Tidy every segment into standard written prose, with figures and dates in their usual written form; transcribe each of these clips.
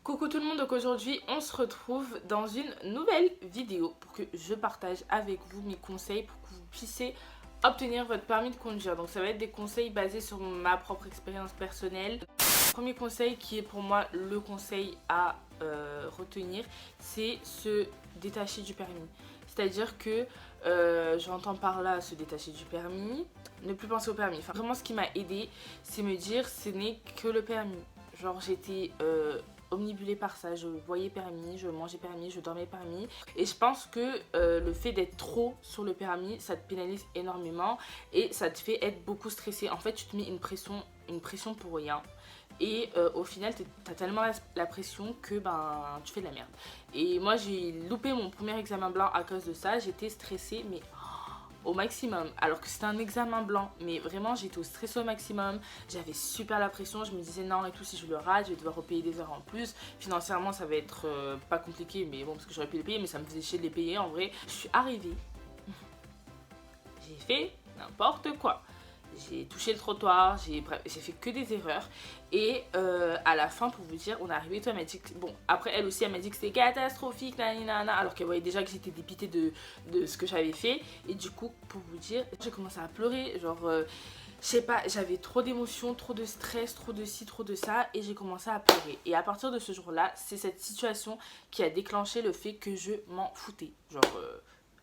Coucou tout le monde, donc aujourd'hui on se retrouve dans une nouvelle vidéo pour que je partage avec vous mes conseils pour que vous puissiez obtenir votre permis de conduire. Donc ça va être des conseils basés sur ma propre expérience personnelle. Le premier conseil qui est pour moi le conseil à retenir, c'est se détacher du permis. C'est-à-dire que j'entends par là se détacher du permis, ne plus penser au permis. Enfin, vraiment ce qui m'a aidé, c'est me dire ce n'est que le permis. Genre j'étais omnibulée par ça, je voyais permis, je mangeais permis, je dormais permis. Et je pense que le fait d'être trop sur le permis, ça te pénalise énormément et ça te fait être beaucoup stressé. En fait, tu te mets une pression pour rien. Et au final, t'as tellement la pression que tu fais de la merde. Et moi, j'ai loupé mon premier examen blanc à cause de ça. J'étais stressée, mais au maximum, alors que c'était un examen blanc, mais vraiment j'étais au stress au maximum, j'avais super la pression, je me disais non et tout, si je le rate je vais devoir repayer des heures en plus, financièrement ça va être pas compliqué, mais bon parce que j'aurais pu les payer, mais ça me faisait chier de les payer en vrai. Je suis arrivée, j'ai fait n'importe quoi. J'ai touché le trottoir, j'ai fait que des erreurs. Et à la fin, pour vous dire, on est arrivé, toi, elle m'a dit que, bon, après elle aussi, elle m'a dit que c'était catastrophique, nanana, alors qu'elle voyait déjà que j'étais dépitée de ce que j'avais fait. Et du coup, pour vous dire, j'ai commencé à pleurer, genre, je sais pas, j'avais trop d'émotions, trop de stress, trop de ci, trop de ça, et j'ai commencé à pleurer. Et à partir de ce jour-là, c'est cette situation qui a déclenché le fait que je m'en foutais. Genre,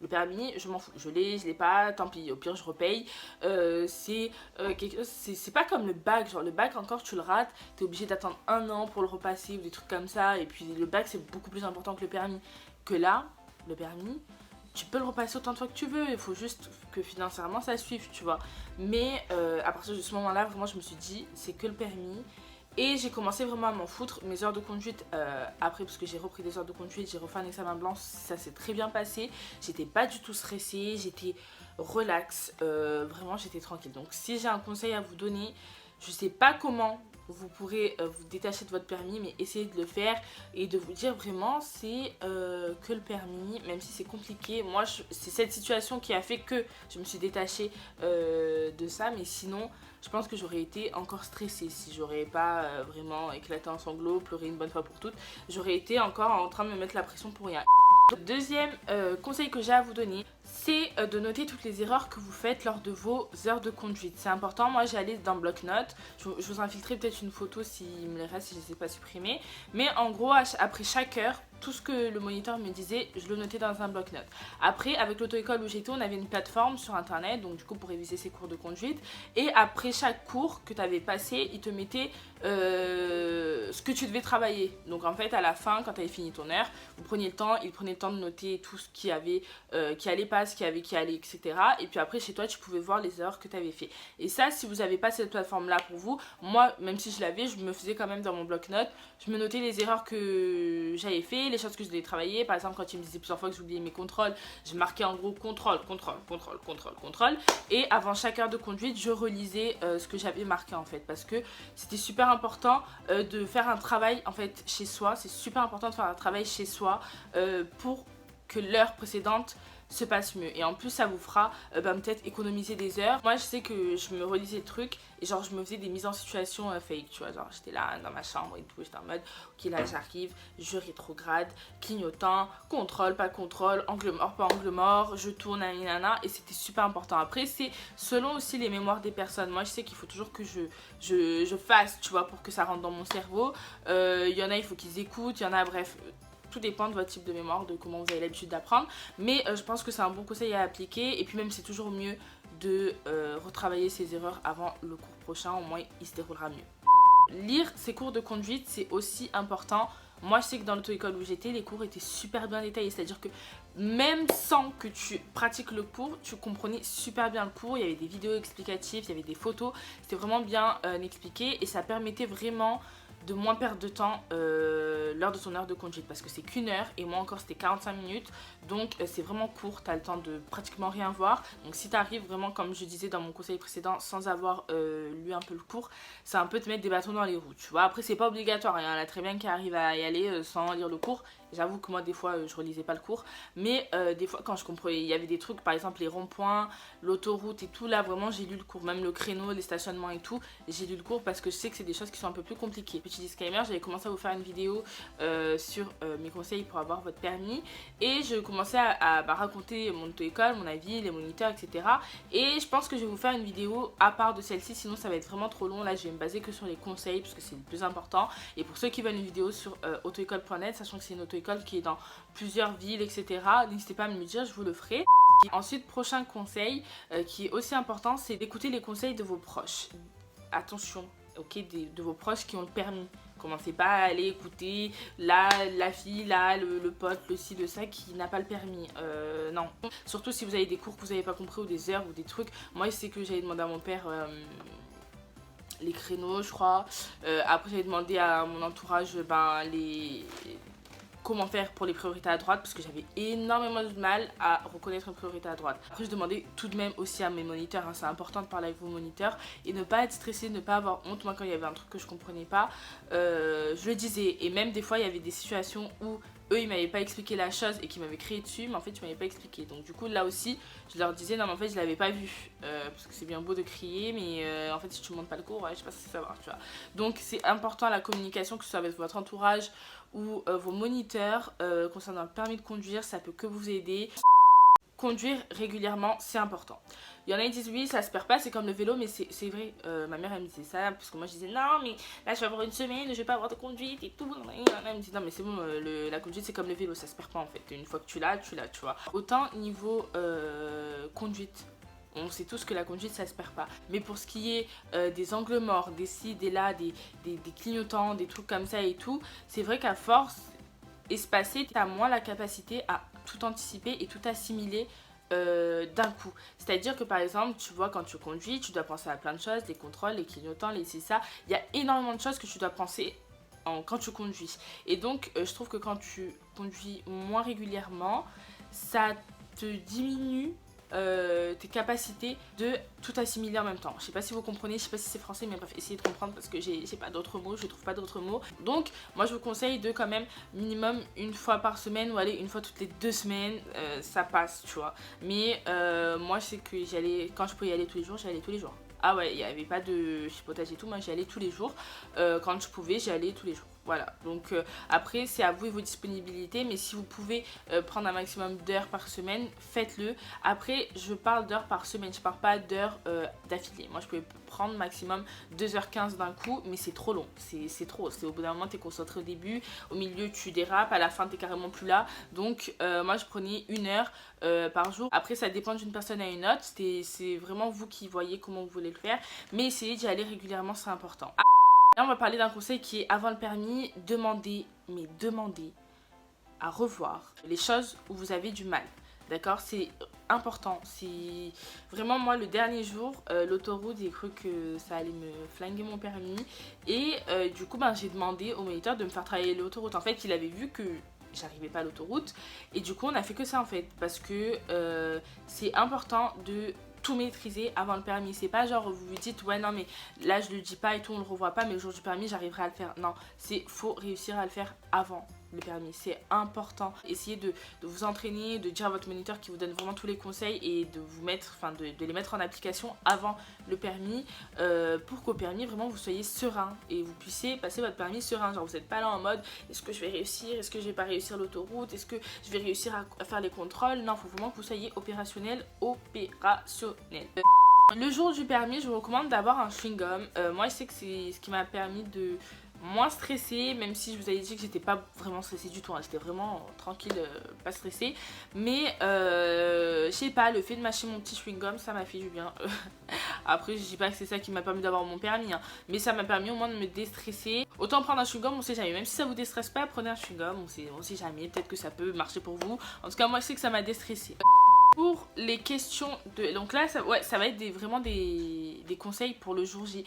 le permis, je m'en fous. Je l'ai pas, tant pis. Au pire, je repaye. C'est pas comme le bac. Genre, le bac, encore, tu le rates. T'es obligé d'attendre 1 an pour le repasser ou des trucs comme ça. Et puis, le bac, c'est beaucoup plus important que le permis. Que là, le permis, tu peux le repasser autant de fois que tu veux. Il faut juste que financièrement, ça suive, tu vois. Mais à partir de ce moment-là, vraiment, je me suis dit, c'est que le permis. Et j'ai commencé vraiment à m'en foutre. Mes heures de conduite, après, parce que j'ai repris des heures de conduite, j'ai refait un examen blanc, ça s'est très bien passé. J'étais pas du tout stressée, j'étais relax, vraiment j'étais tranquille. Donc si j'ai un conseil à vous donner, je sais pas comment vous pourrez vous détacher de votre permis, mais essayez de le faire et de vous dire vraiment c'est que le permis, même si c'est compliqué. Moi, c'est cette situation qui a fait que je me suis détachée de ça, mais sinon, je pense que j'aurais été encore stressée si j'aurais pas vraiment éclaté en sanglots, pleuré une bonne fois pour toutes. J'aurais été encore en train de me mettre la pression pour rien. Deuxième conseil que j'ai à vous donner, c'est de noter toutes les erreurs que vous faites lors de vos heures de conduite. C'est important, moi j'ai allé dans bloc-notes, je vous infiltrerai peut-être une photo s'il me les reste, si je ne les ai pas supprimées. Mais en gros, après chaque heure, tout ce que le moniteur me disait, je le notais dans un bloc-notes. Après, avec l'auto-école où j'étais, on avait une plateforme sur internet, donc du coup pour réviser ses cours de conduite. Et après chaque cours que tu avais passé, il te mettait ce que tu devais travailler. Donc en fait, à la fin, quand tu avais fini ton heure, vous preniez le temps, il prenait le temps de noter tout ce qui avait, qui allait pas, ce qui avait, qui allait, etc. Et puis après, chez toi, tu pouvais voir les erreurs que tu avais fait. Et ça, si vous n'avez pas cette plateforme-là pour vous, moi, même si je l'avais, je me faisais quand même dans mon bloc-notes. Je me notais les erreurs que j'avais fait, les choses que je devais travailler. Par exemple, quand il me disait plusieurs fois que j'oubliais mes contrôles, je marquais en gros contrôle. Et avant chaque heure de conduite, je relisais ce que j'avais marqué en fait. Parce que c'était super important de faire un travail en fait chez soi. C'est super important de faire un travail chez soi pour que l'heure précédente se passe mieux. Et en plus, ça vous fera peut-être économiser des heures. Moi, je sais que je me relisais le truc et genre, je me faisais des mises en situation fake, tu vois. Genre, j'étais là dans ma chambre et tout, j'étais en mode, ok, là, j'arrive, je rétrograde, clignotant, contrôle, pas contrôle, angle mort, pas angle mort, je tourne, nanana. Et c'était super important. Après, c'est selon aussi les mémoires des personnes. Moi, je sais qu'il faut toujours que je fasse, tu vois, pour que ça rentre dans mon cerveau. Il y en a, il faut qu'ils écoutent, il y en a, bref... Tout dépend de votre type de mémoire, de comment vous avez l'habitude d'apprendre. Mais je pense que c'est un bon conseil à appliquer. Et puis même, c'est toujours mieux de retravailler ses erreurs avant le cours prochain. Au moins, il se déroulera mieux. Lire ses cours de conduite, c'est aussi important. Moi, je sais que dans l'auto-école où j'étais, les cours étaient super bien détaillés. C'est-à-dire que même sans que tu pratiques le cours, tu comprenais super bien le cours. Il y avait des vidéos explicatives, il y avait des photos. C'était vraiment bien expliqué et ça permettait vraiment de moins perdre de temps lors de ton heure de conduite parce que c'est qu'1 heure et moi encore c'était 45 minutes donc c'est vraiment court, tu as le temps de pratiquement rien voir. Donc si tu arrives vraiment comme je disais dans mon conseil précédent sans avoir lu un peu le cours, c'est un peu te mettre des bâtons dans les roues, tu vois. Après c'est pas obligatoire, il y en a très bien qui arrivent à y aller sans lire le cours. J'avoue que moi des fois je relisais pas le cours, mais des fois quand je comprenais, il y avait des trucs par exemple les ronds-points, l'autoroute et tout, là vraiment j'ai lu le cours, même le créneau, les stationnements et tout, j'ai lu le cours parce que je sais que c'est des choses qui sont un peu plus compliquées. Petit disclaimer, j'avais commencé à vous faire une vidéo sur mes conseils pour avoir votre permis. Et je commençais à raconter mon auto-école, mon avis, les moniteurs, etc. Et je pense que je vais vous faire une vidéo à part de celle-ci, sinon ça va être vraiment trop long. Là je vais me baser que sur les conseils parce que c'est le plus important. Et pour ceux qui veulent une vidéo sur autoécole.net, sachant que c'est une auto-école qui est dans plusieurs villes, etc., n'hésitez pas à me le dire, je vous le ferai. Et ensuite, prochain conseil qui est aussi important, c'est d'écouter les conseils de vos proches. Attention, ok, de vos proches qui ont le permis. Commencez pas à aller écouter la fille, là, le pote, le ci, le ça qui n'a pas le permis. Non. Surtout si vous avez des cours que vous n'avez pas compris ou des heures ou des trucs. Moi, je sais que j'avais demandé à mon père les créneaux, je crois. Après, j'avais demandé à mon entourage comment faire pour les priorités à droite parce que j'avais énormément de mal à reconnaître une priorité à droite. Après je demandais tout de même aussi à mes moniteurs, hein, c'est important de parler avec vos moniteurs et ne pas être stressé, ne pas avoir honte. Moi quand il y avait un truc que je comprenais pas, je le disais, et même des fois il y avait des situations où eux ils m'avaient pas expliqué la chose et qui m'avaient crié dessus, mais en fait tu m'avais pas expliqué. Donc du coup là aussi je leur disais non mais en fait je l'avais pas vu, parce que c'est bien beau de crier mais en fait si tu montes pas le cours, ouais, je sais pas si ça va, tu vois. Donc c'est important la communication, que ce soit avec votre entourage ou vos moniteurs concernant le permis de conduire, ça peut que vous aider. Conduire régulièrement, c'est important. Il y en a qui disent oui, ça se perd pas, c'est comme le vélo, mais c'est vrai. Ma mère elle me disait ça, parce que moi je disais non, mais là je vais avoir une semaine, je vais pas avoir de conduite et tout. Elle me dit non, mais c'est bon, la conduite c'est comme le vélo, ça se perd pas en fait. Une fois que tu l'as, tu vois. Autant niveau conduite. On sait tous que la conduite ça se perd pas. Mais pour ce qui est des angles morts, des ci, des là, des clignotants, des trucs comme ça et tout, c'est vrai qu'à force espacée, tu as moins la capacité à tout anticiper et tout assimiler d'un coup. C'est-à-dire que par exemple, tu vois, quand tu conduis, tu dois penser à plein de choses, les contrôles, les clignotants, les ci, ça. Il y a énormément de choses que tu dois penser quand tu conduis. Et donc, je trouve que quand tu conduis moins régulièrement, ça te diminue tes capacités de tout assimiler en même temps. Je sais pas si vous comprenez, je sais pas si c'est français, mais bref, essayez de comprendre parce que j'ai pas d'autres mots, je trouve pas d'autres mots. Donc moi je vous conseille de quand même minimum une fois par semaine ou aller une fois toutes les 2 semaines, ça passe, tu vois. Mais moi je sais que j'allais, quand je pouvais y aller tous les jours, j'allais tous les jours. Ah ouais, il n'y avait pas de chipotage et tout, moi j'y allais tous les jours. Quand je pouvais, j'y allais tous les jours. Voilà, donc après c'est à vous et vos disponibilités, mais si vous pouvez prendre un maximum d'heures par semaine, faites-le. Après je parle d'heures par semaine, je parle pas d'heures d'affilée. Moi je pouvais prendre maximum 2h15 d'un coup, mais c'est trop long, c'est trop. C'est au bout d'un moment t'es concentré au début, au milieu tu dérapes, à la fin t'es carrément plus là. Donc moi je prenais 1 heure par jour. Après ça dépend d'une personne à une autre, c'est vraiment vous qui voyez comment vous voulez le faire, mais essayez d'y aller régulièrement, c'est important. Là, on va parler d'un conseil qui est avant le permis, demandez à revoir les choses où vous avez du mal. D'accord, c'est important. C'est vraiment moi le dernier jour, l'autoroute, j'ai cru que ça allait me flinguer mon permis. Et du coup, j'ai demandé au moniteur de me faire travailler l'autoroute. En fait, il avait vu que j'arrivais pas à l'autoroute. Et du coup, on a fait que ça en fait. Parce que c'est important de tout maîtriser avant le permis. C'est pas genre vous vous dites ouais non mais là je le dis pas et tout, on le revoit pas, mais le jour du permis j'arriverai à le faire. Non, c'est faut réussir à le faire avant le permis, c'est important. Essayez de vous entraîner, de dire à votre moniteur qui vous donne vraiment tous les conseils et de vous mettre, enfin de les mettre en application avant le permis pour qu'au permis vraiment vous soyez serein et vous puissiez passer votre permis serein. Genre vous n'êtes pas là en mode est-ce que je vais réussir, est-ce que je vais pas réussir l'autoroute, est-ce que je vais réussir à faire les contrôles. Non, il faut vraiment que vous soyez opérationnel. Le jour du permis, je vous recommande d'avoir un chewing-gum. Moi je sais que c'est ce qui m'a permis de moins stressée, même si je vous avais dit que j'étais pas vraiment stressée du tout, hein. J'étais vraiment tranquille, pas stressée, mais je sais pas, le fait de mâcher mon petit chewing-gum ça m'a fait du bien. Après je dis pas que c'est ça qui m'a permis d'avoir mon permis, hein, mais ça m'a permis au moins de me déstresser. Autant prendre un chewing-gum, on sait jamais, même si ça vous déstresse pas, prenez un chewing-gum, on sait jamais, peut-être que ça peut marcher pour vous. En tout cas moi je sais que ça m'a déstressée. Pour les questions de... Donc là, ça va être vraiment des conseils pour le jour J.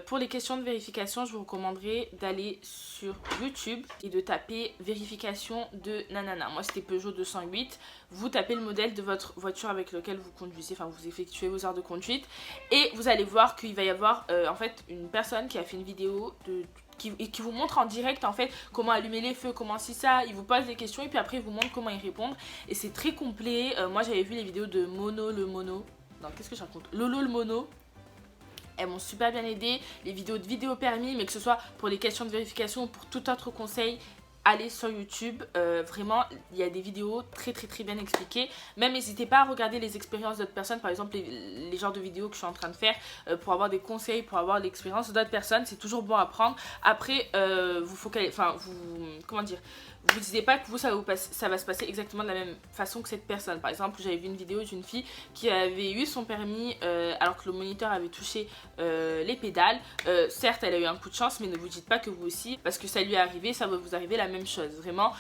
Pour les questions de vérification, je vous recommanderais d'aller sur YouTube et de taper vérification de nanana. Moi, c'était Peugeot 208. Vous tapez le modèle de votre voiture avec lequel vous conduisez, enfin vous effectuez vos heures de conduite. Et vous allez voir qu'il va y avoir en fait une personne qui a fait une vidéo qui vous montre en direct en fait comment allumer les feux, comment si ça, il vous pose des questions et puis après il vous montre comment y répondre et c'est très complet. Moi j'avais vu les vidéos de Mono le Mono, non qu'est-ce que je raconte, Lolo le Mono, elles m'ont super bien aidé, les vidéos de vidéo permis, mais que ce soit pour les questions de vérification ou pour tout autre conseil, allez sur YouTube, vraiment il y a des vidéos très bien expliquées. Même n'hésitez pas à regarder les expériences d'autres personnes, par exemple les genres de vidéos que je suis en train de faire pour avoir des conseils, pour avoir l'expérience d'autres personnes. C'est toujours bon à prendre. Après vous focalisez, enfin vous, comment dire, vous disiez pas que vous ça va se passer exactement de la même façon que cette personne. Par exemple, j'avais vu une vidéo d'une fille qui avait eu son permis alors que le moniteur avait touché les pédales. Certes, elle a eu un coup de chance, mais ne vous dites pas que vous aussi, parce que ça lui est arrivé, ça va vous arriver la même chose. Vraiment,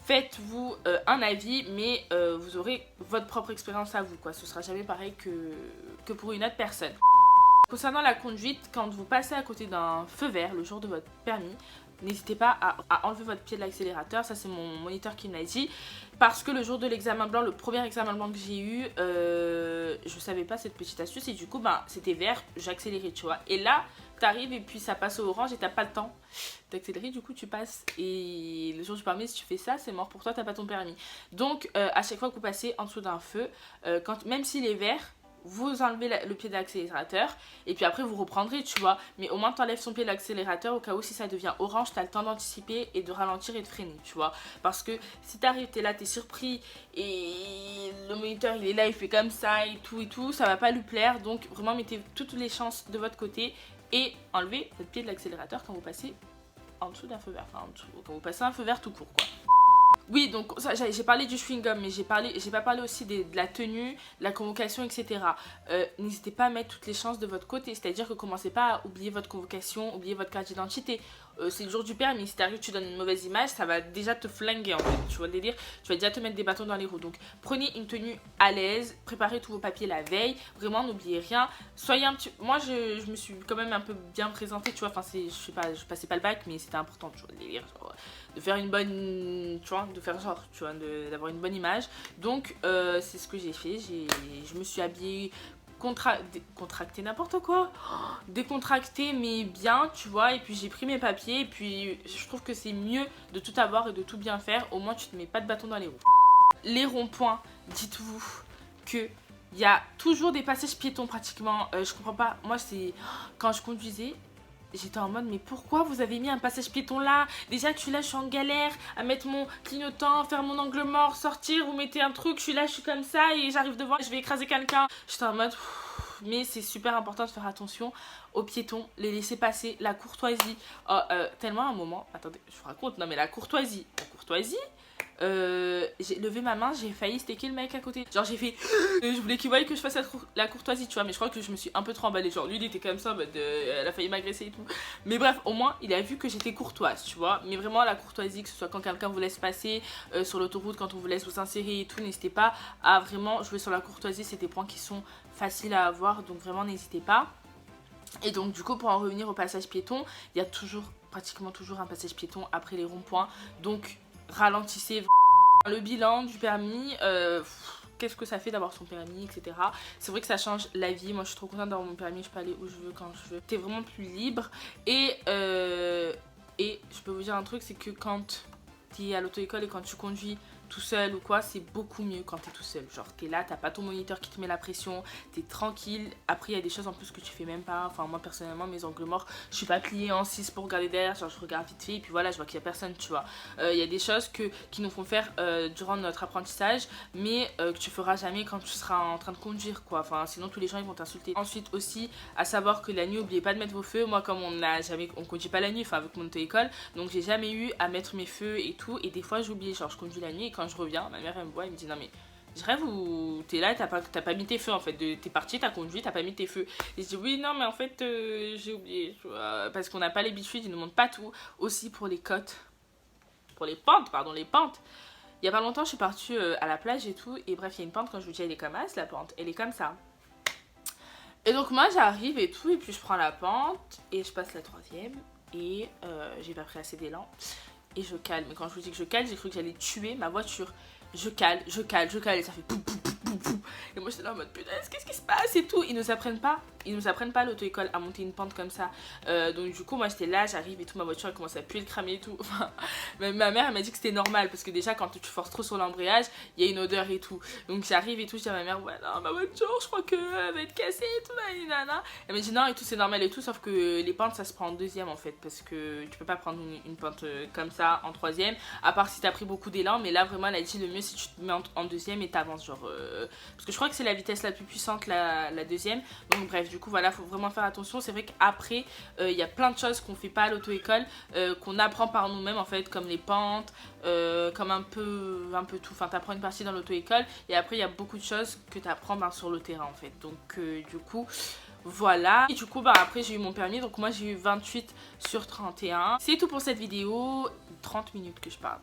faites-vous un avis, mais vous aurez votre propre expérience à vous, quoi. Ce sera jamais pareil que pour une autre personne. Concernant la conduite, quand vous passez à côté d'un feu vert le jour de votre permis, n'hésitez pas à enlever votre pied de l'accélérateur. Ça, c'est mon moniteur qui me l'a dit. Parce que le jour de l'examen blanc, le premier examen blanc que j'ai eu, je savais pas cette petite astuce. Et du coup, ben, c'était vert, j'accélérais, tu vois. Et là, t'arrives et puis ça passe au orange et t'as pas le temps d'accélérer. Du coup, tu passes. Et le jour du permis, si tu fais ça, c'est mort pour toi, t'as pas ton permis. Donc, à chaque fois que vous passez en dessous d'un feu, même s'il est vert, vous enlevez le pied de l'accélérateur et puis après vous reprendrez, tu vois, mais au moins t'enlèves son pied de l'accélérateur au cas où si ça devient orange, t'as le temps d'anticiper et de ralentir et de freiner, tu vois, parce que si t'arrives, t'es là, t'es surpris et le moniteur il est là, il fait comme ça et tout, ça va pas lui plaire. Donc vraiment mettez toutes les chances de votre côté et enlevez votre pied de l'accélérateur quand vous passez en dessous d'un feu vert, enfin en dessous, quand vous passez un feu vert tout court, quoi. Oui, donc j'ai parlé du chewing-gum, mais j'ai pas parlé aussi de la tenue, de la convocation, etc. N'hésitez pas à mettre toutes les chances de votre côté, c'est-à-dire que commencez pas à oublier votre convocation, oublier votre carte d'identité. C'est le jour du permis, si t'arrives, tu donnes une mauvaise image, ça va déjà te flinguer en fait, tu vois le délire, tu vas déjà te mettre des bâtons dans les roues. Donc prenez une tenue à l'aise, préparez tous vos papiers la veille, vraiment n'oubliez rien. Soyez un petit... Moi je me suis quand même un peu bien présentée, tu vois, enfin je sais pas, je passais pas le bac, mais c'était important, tu vois le délire, genre, de faire une bonne, tu vois, de faire genre, tu vois, d'avoir une bonne image. Donc c'est ce que j'ai fait, je me suis habillée contracté n'importe quoi, décontracté mais bien, tu vois, et puis j'ai pris mes papiers et puis je trouve que c'est mieux de tout avoir et de tout bien faire, au moins tu te mets pas de bâton dans les roues. Les ronds-points, dites-vous que il y a toujours des passages piétons pratiquement, je comprends pas, moi c'est quand je conduisais, j'étais en mode mais pourquoi vous avez mis un passage piéton là? Déjà que je suis là, je suis en galère à mettre mon clignotant, faire mon angle mort, sortir, vous mettez un truc, je suis là, je suis comme ça et j'arrive devant, je vais écraser quelqu'un. J'étais en mode mais c'est super important de faire attention aux piétons, les laisser passer, la courtoisie. Oh, tellement à un moment, attendez, je vous raconte, non mais la courtoisie, j'ai levé ma main, j'ai failli staker le mec à côté. Genre j'ai fait, je voulais qu'il voie que je fasse la courtoisie, tu vois, mais je crois que je me suis un peu trop emballée. Genre lui il était comme ça, elle a failli m'agresser et tout. Mais bref, au moins il a vu que j'étais courtoise, tu vois. Mais vraiment la courtoisie, que ce soit quand quelqu'un vous laisse passer sur l'autoroute, quand on vous laisse vous insérer et tout, n'hésitez pas à vraiment jouer sur la courtoisie. C'est des points qui sont faciles à avoir, donc vraiment n'hésitez pas. Et donc du coup pour en revenir au passage piéton, il y a pratiquement toujours un passage piéton après les ronds-points. Donc ralentissez. Le bilan du permis, qu'est-ce que ça fait d'avoir son permis, etc. C'est vrai que ça change la vie. Moi je suis trop contente d'avoir mon permis, je peux aller où je veux, quand je veux. T'es vraiment plus libre. Et je peux vous dire un truc, c'est que quand t'es à l'auto-école et quand tu conduis tout seul ou quoi, c'est beaucoup mieux quand t'es tout seul. Genre t'es là, t'as pas ton moniteur qui te met la pression, t'es tranquille. Après il y a des choses en plus que tu fais même pas. Enfin moi personnellement mes angles morts, je suis pas pliée en 6 pour regarder derrière, genre je regarde vite fait et puis voilà, je vois qu'il y a personne, tu vois. Il y a des choses qui nous font faire durant notre apprentissage, mais que tu feras jamais quand tu seras en train de conduire, quoi. Enfin sinon tous les gens ils vont t'insulter. Ensuite aussi à savoir que la nuit, n'oubliez pas de mettre vos feux. Moi comme on conduit pas la nuit, enfin avec mon auto-école, donc j'ai jamais eu à mettre mes feux et tout, et des fois j'oublie, genre je conduis la nuit et quand je reviens, ma mère elle me voit, elle me dit non mais je rêve ou t'es là, t'as pas mis tes feux en fait, t'es parti, t'as conduit, t'as pas mis tes feux. Et je dis oui non mais en fait j'ai oublié, parce qu'on n'a pas l'habitude, ils nous montrent pas tout. Aussi pour les côtes, pour les pentes, pardon, les pentes. Il y a pas longtemps je suis partie à la plage et tout, et bref il y a une pente, quand je vous dis elle est comme ça, la pente, elle est comme ça. Et donc moi j'arrive et tout, et puis je prends la pente et je passe la troisième et j'ai pas pris assez d'élan. Et je cale, mais quand je vous dis que je cale, j'ai cru que j'allais tuer ma voiture. Je cale, et ça fait pouf pouf pouf pouf. Et moi j'étais là en mode putain, qu'est-ce qui se passe et tout. Ils nous apprennent pas l'auto-école à monter une pente comme ça. Donc du coup moi j'étais là, j'arrive et tout, ma voiture elle commence à puer le cramer et tout. Enfin, ma mère elle m'a dit que c'était normal parce que déjà quand tu forces trop sur l'embrayage, il y a une odeur et tout. Donc j'arrive et tout, je dis à ma mère ouais non ma voiture je crois qu'elle va être cassée et tout, nanana. Elle m'a dit non et tout c'est normal et tout, sauf que les pentes ça se prend en deuxième en fait, parce que tu peux pas prendre une pente comme ça en troisième, à part si t'as pris beaucoup d'élan. Mais là vraiment elle a dit le mieux c'est tu te mets en deuxième et t'avances genre parce que je crois que c'est la vitesse la plus puissante la deuxième. Donc bref du coup voilà, faut vraiment faire attention. C'est vrai qu'après il y a plein de choses qu'on fait pas à l'auto-école, qu'on apprend par nous-mêmes en fait, comme les pentes, comme un peu tout. Enfin t'apprends une partie dans l'auto-école et après il y a beaucoup de choses que t'apprends sur le terrain en fait. Donc du coup voilà. Et du coup après j'ai eu mon permis, donc moi j'ai eu 28 sur 31. C'est tout pour cette vidéo. 30 minutes que je parle.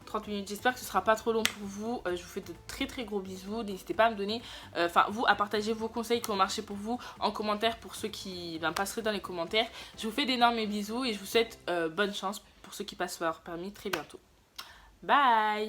30 minutes, j'espère que ce sera pas trop long pour vous. Je vous fais de très gros bisous. N'hésitez pas à me donner, vous à partager vos conseils qui ont marché pour vous en commentaire, pour ceux qui passeraient dans les commentaires. Je vous fais d'énormes bisous et je vous souhaite bonne chance pour ceux qui passent leur permis très bientôt. Bye.